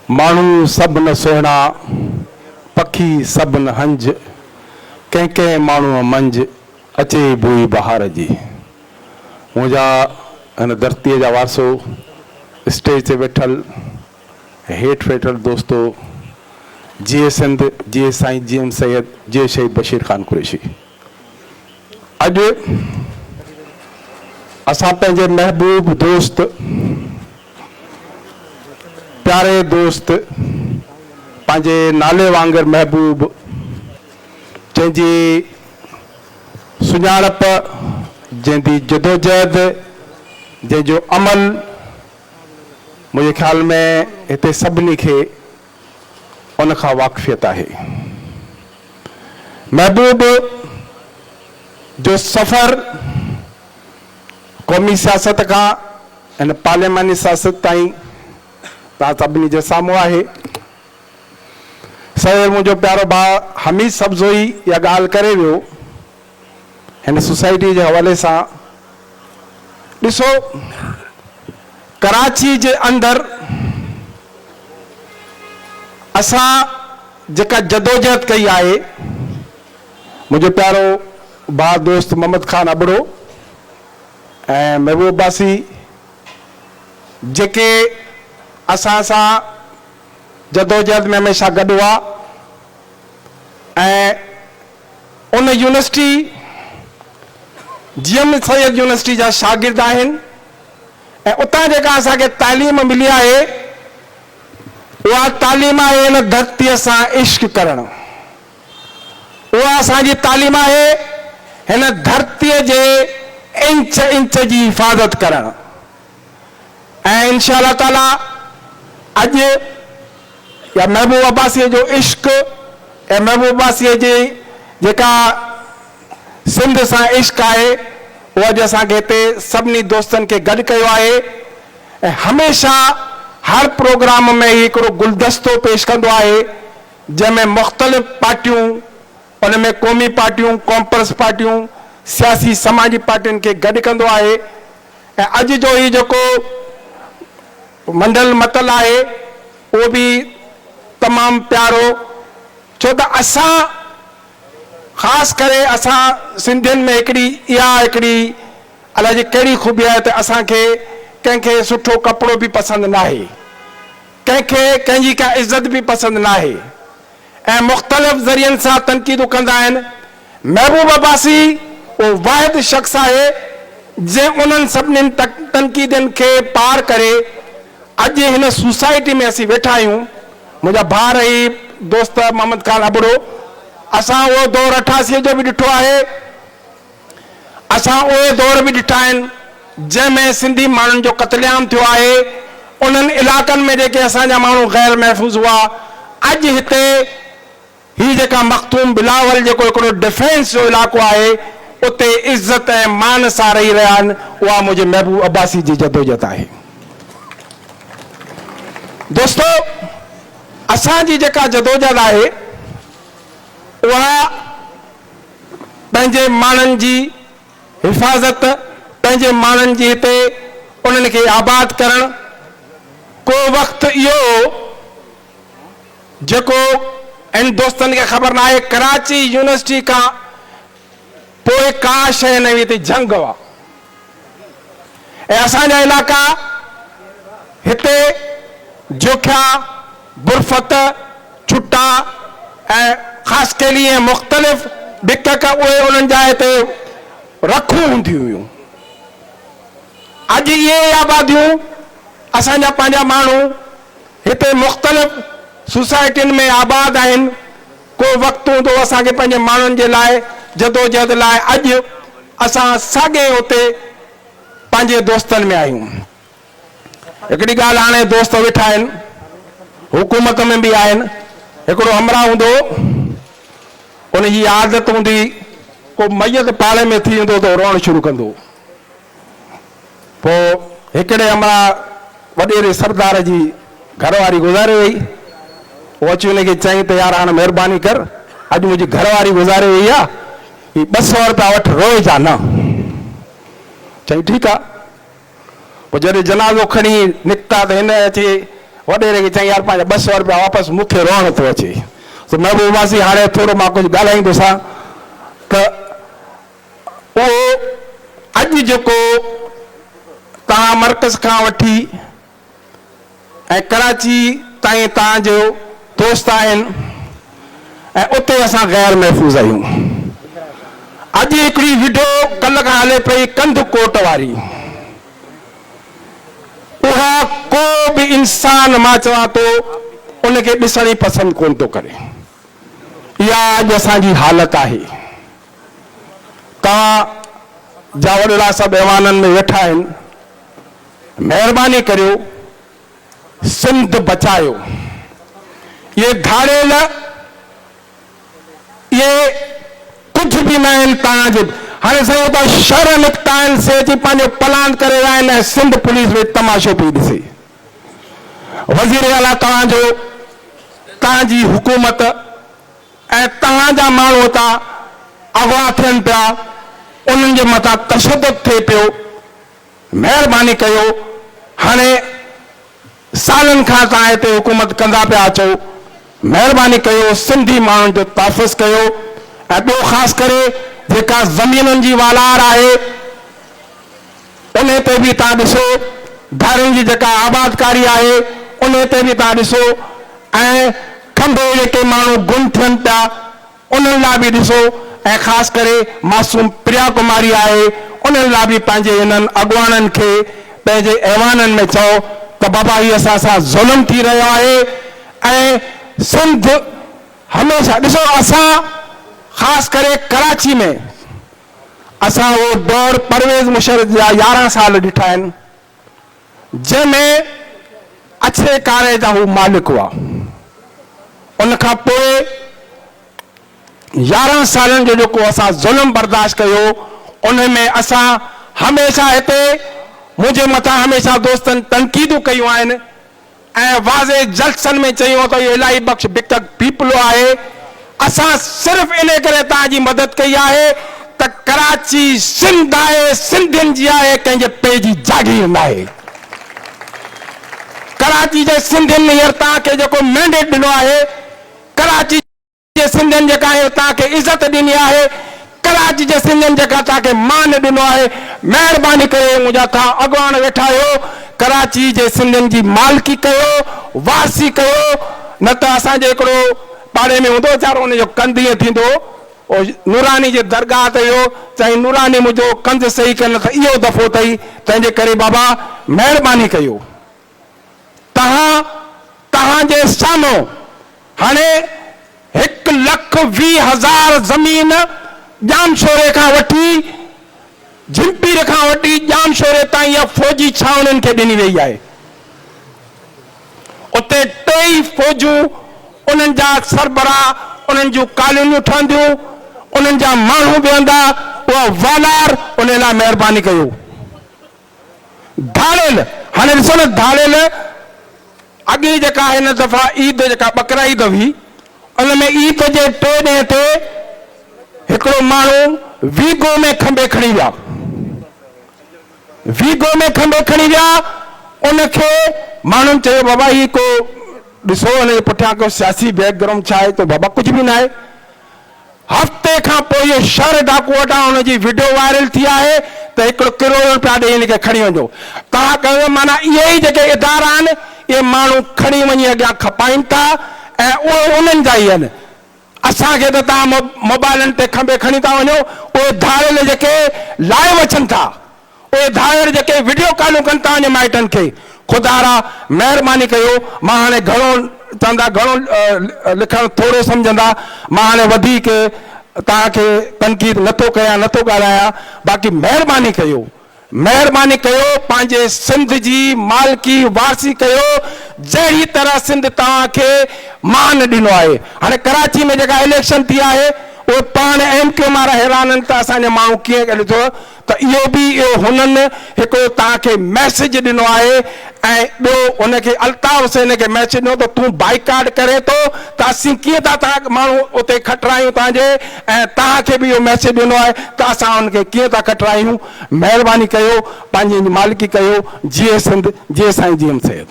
मानू सब न सुहिणा पखी सब न हंज कंहिं कंहिं माण्हूअ मंझि अचे बुई बहार जी। मुंहिंजा हिन धरतीअ जा वारसो स्टेज ते वेठल हेठि वेठल दोस्तो जीए सिंध जीए साईं जीएम सैयद जीए शहीद बशीर ख़ान कुरैशी। अॼु असां पंहिंजे महबूब दोस्त प्यारे दोस्त पंहिंजे नाले वांगुरु महबूब जंहिंजी सुञाणप जंहिंजी जदोजहद जंहिंजो अमल मुंहिंजे ख़्याल में हिते सभिनी खे उन खां वाक़फ़ियत आहे। महबूब जो सफ़र क़ौमी सियासत खां हिन पार्लियामानी सियासत ताईं तव्हां सभिनी जे साम्हूं आहे। सवेर मुंहिंजो प्यारो भाउ हमीद सब्ज़ोई इहा ॻाल्हि करे वियो हिन सोसाइटी जे हवाले सां। ॾिसो कराची जे अंदरि असां जेका जदोजहद कई आहे, मुंहिंजो प्यारो भाउ दोस्त मोहम्मद ख़ान अबड़ो ऐं महबूब अब्बासी जेके असां सां जदोजहद में हमेशह गॾु हुआ ऐं उन यूनिवर्सिटी जीएम सैयद यूनिवर्सिटी जा शागिर्द आहिनि ऐं उतां जेका असांखे तालीम मिली आहे उहा तालीम आहे हिन धरतीअ सां इश्क करणु। उहा असांजी तालीम आहे हिन धरतीअ जे इंच इंच जी हिफ़ाज़त करणु ऐं इंशा अल्लाह ताला अॼु या महबूब अब्बासीअ जो इश्क ऐं महबूब अब्बासीअ जी जेका सिंध सां इश्क आहे उहा अॼु असांखे हिते सभिनी दोस्तनि खे गॾु कयो आहे ऐं हमेशह हर प्रोग्राम में हिकिड़ो गुलदस्तो पेश कंदो आहे जंहिंमें मुख़्तलिफ़ पार्टियूं उन में क़ौमी पार्टियूं कॉम्प्रेस पार्टियूं सियासी समाजी पार्टियुनि खे गॾु कंदो आहे। ऐं अॼु जो ही जेको मंडल मतल आहे उहो बि तमामु प्यारो, छो त असां ख़ासि करे असां सिंधियुनि में हिकिड़ी अलाए जी कहिड़ी ख़ूबी आहे त असांखे कंहिंखे सुठो कपिड़ो बि पसंदि न आहे, कंहिंखे कंहिंजी का इज़त बि पसंदि न आहे ऐं मुख़्तलिफ़ ज़रियनि सां तनक़ीदूं कंदा आहिनि। महबूब अब्बासी उहो वाहिद शख़्स आहे जंहिं उन्हनि सभिनीनि तनक़ीदनि खे पार करे अॼु हिन सोसाइटी में असीं वेठा आहियूं। मुंहिंजा भाउ रही दोस्त मोहम्मद ख़ान अबड़ो, असां उहो दौर 88 जो बि ॾिठो आहे, असां उहे दौर बि ॾिठा आहिनि जंहिंमें सिंधी माण्हुनि जो क़त्लेआम थियो आहे। उन्हनि इलाइक़नि में जेके असांजा माण्हू गैर महफ़ूज़ हुआ, अॼु हिते ही जेका मख़तूम बिलावल जेको हिकिड़ो डिफेंस जो इलाइक़ो आहे उते इज़त ऐं मान सां रही रहिया आहिनि। उहा मुंहिंजे महबूब अब्बासी जी जदोजहद आहे। दोस्तो, असांजी जेका जदोजहद आहे उहा पंहिंजे माण्हुनि जी हिफ़ाज़त, पंहिंजे माण्हुनि जी हिते उन्हनि खे आबाद करणु। को वक़्तु इहो जेको इन दोस्तनि खे ख़बर न आहे, कराची यूनिवर्सिटी खां पोइ का शइ न हुई, हिते जंग हुआ ऐं असांजा इलाइक़ा हिते जोखिया बुरफ़त छुटा ऐं ख़ासि केली ऐं मुख़्तलिफ़ ॾिकक उहे उन्हनि जा हिते रखूं हूंदियूं हुयूं। अॼु इहे आबादियूं असांजा पंहिंजा माण्हू हिते मुख़्तलिफ़ सोसाइटियुनि में आबाद आहिनि। को वक़्तु हूंदो असांखे पंहिंजे माण्हुनि जे लाइ जदोजहद लाइ, अॼु असां साॻे उते पंहिंजे दोस्तनि में आहियूं। हिकिड़ी ॻाल्हि हाणे दोस्त वेठा आहिनि, हुकूमत में बि आहिनि। हिकिड़ो हमरा हूंदो, उनजी आदत हूंदी को मैयत पाड़े में थी वेंदो त रोअणु शुरू कंदो। पोइ हिकिड़े हमरा वॾेरे सरदार जी घरवारी गुज़ारे वई। उहो अची हुनखे चई त यार हाणे महिरबानी कर, अॼु मुंहिंजी घरवारी गुज़ारे वई आहे, ही 200 रुपया वठि रोज़ न। चई ठीकु आहे। पोइ जॾहिं जनाज़ो खणी निकिता त हिन अची वॾेरे खे चई यार पंहिंजा 200 रुपया वापसि मूंखे रोअण थो अचे। तो महबूब वासी हाणे थोरो मां कुझु ॻाल्हाईंदुसां त उहो अॼु जेको तव्हां मर्कज़ खां वठी ऐं कराची ताईं तव्हांजो दोस्त आहिनि ऐं उते असां गैर महफ़ूज़ आहियूं। अॼु हिकिड़ी वीडियो कल्ह खां हले पई कंध कोट वारी, उहा को बि इंसान मां चवां थो उनखे ॾिसण ई पसंदि कोन थो करे। इहा अॼु असांजी हालत आहे। तव्हां जा वॾड़ा सभु ऐवाननि में वेठा आहिनि, महिरबानी करियो सिंध बचायो। ये धाड़ेल ये कुछ भी न आहिनि तव्हांजे। हाणे सॼो त शहर निकिता आहिनि से अची पंहिंजो प्लान करे रहिया आहिनि ऐं सिंध पुलिस में तमाशो पई ॾिसे। वज़ीर आला तव्हांजो, तव्हांजी हुकूमत ऐं तव्हांजा माण्हू हितां अगवा थियनि पिया, उन्हनि जे मथां तशदुद थिए पियो। महिरबानी कयो, हाणे सालनि खां तव्हां हिते हुकूमत कंदा पिया अचो, महिरबानी कयो सिंधी माण्हुनि जो तहफ़ुज़ कयो। ऐं ॿियो ख़ासि करे जेका ज़मीननि जी वालार आहे उन ते बि तव्हां ॾिसो, धारियुनि जी जेका आबादकारी आहे उन ते बि तव्हां ॾिसो, ऐं खंभे जेके माण्हू गुम थियनि पिया उन्हनि लाइ बि ॾिसो, ऐं ख़ासि करे मासूम प्रिया कुमारी आहे उन्हनि लाइ बि पंहिंजे हिननि अॻुवाननि खे पंहिंजे ऐवाननि में चओ त बाबा हीअ असां सां ज़ुल्म थी रहियो आहे। ऐं सिंध हमेशह ॾिसो, असां ख़ासि करे कराची में असां उहो दौर परवेज़ मुशर्रफ जा 11 साल ॾिठा आहिनि जंहिंमें अछे कारे जा हू मालिक हुआ। उन खां पोइ 11 सालनि जो जेको असां ज़ुल्म बर्दाश्त कयो उन में असां हमेशह हिते मुंहिंजे मथां हमेशह दोस्तनि तनक़ीदूं कयूं आहिनि ऐं वाज़े जलसनि में चयूं त इहो इलाही बख़्श बिकट पीपलो आहे। असां सिर्फ़ु इन करे तव्हांजी मदद कई आहे त कराची सिंध आहे, सिंधियुनि जी आहे, कंहिंजे पे जी जागीर न आहे। कराची जे सिंधियुनि हींअर तव्हांखे जेको मैंडेट ॾिनो आहे, कराची जे सिंधियुनि जेका हींअर तव्हांखे इज़त ॾिनी आहे, कराची जे सिंधियुनि जेका तव्हांखे मान ॾिनो आहे, महिरबानी करे मुंहिंजा तव्हां अॻुवान वेठा आहियो, कराची जे सिंधियुनि जी मालिकी कयो, वारसी कयो। न त असांजे हिकिड़ो पाड़े में हूंदो वीचारो, उनजो कंध ईअं थींदो, नूरानी जे दरगाह ते इहो चई नूरानी मुंहिंजो कंध सही कनि त इहो दफ़ो अथई। तंहिंजे करे बाबा महिरबानी कयो, तव्हांजे साम्हूं हाणे 1,20,000 ज़मीन जामशोरे खां वठी झिंपीर खां वठी जामशोरे ताईं इहा फ़ौजी छावनियुनि खे ॾिनी वई आहे। उते 2 फ़ौजूं उन्हनि जा सरबराह, उन्हनि जूं कॉलोनियूं ठहंदियूं, उन्हनि जा माण्हू वेहंदा, उहा वालार उन लाइ महिरबानी कयो। धाड़ेल हाणे ॾिसो न, धाड़ेल अॻे जेका हिन दफ़ा ईद जेका बकरा ईद हुई उन में ईद जे 3 ॾींहं ते हिकिड़ो माण्हू वीगो में खंबे खणी विया, वीगो में खंबे खणी विया। उनखे माण्हुनि चयो बाबा ही को ॾिसो हुनजे पुठियां को सियासी बैकग्राउंड छा आहे? तो बाबा कुझु बि न आहे। हफ़्ते खां पोइ इहो शहर डाकू वटां हुनजी वीडियो वायरल थी आहे त 1 करोड़ रुपया ॾेई हिनखे खणी वञो। तव्हां कयो माना इहे ई जेके इदारा आहिनि इहे माण्हू खणी वञी अॻियां खपाइनि था ऐं उहे उन्हनि जा ई आहिनि। असांखे त तव्हां मोबाइलनि ते खंबे खणी था वञो, उहे धाड़ेल जेके लाइव अचनि था, उहे धाड़ेल जेके वीडियो कॉलूं कनि था वञे माइटनि खे, खुदारा महिरबानी कयो। मां हाणे घणो चवंदा, घणो लिखणु थोरो सम्झंदा, मां हाणे वधीक तव्हांखे तनक़ीद नथो कयां, नथो ॻाल्हायां। बाक़ी महिरबानी कयो, महिरबानी कयो, पंहिंजे सिंध जी मालिकी वारसी कयो जहिड़ी तरह सिंध तव्हांखे मान ॾिनो आहे। हाणे कराची में जेका इलेक्शन थी आहे उहे पाण MQ वारा हैरान आहिनि त असांजा माण्हू कीअं ॾिठो, त इहो बि इहो हुननि हिकिड़ो तव्हांखे मैसेज ॾिनो आहे। ऐं ॿियो उनखे अल्ताफ़ हुसैन खे मैसेज ॾिनो त तूं बाइकाट करे थो त असीं कीअं था तव्हां माण्हू उते खटरायूं तव्हांजे, ऐं तव्हांखे बि इहो मैसेज ॾिनो आहे त असां उनखे कीअं था खटरायूं। महिरबानी कयो, पंहिंजी मालिकी कयो। जीए सिंध, जीए साईं जीएम सैद।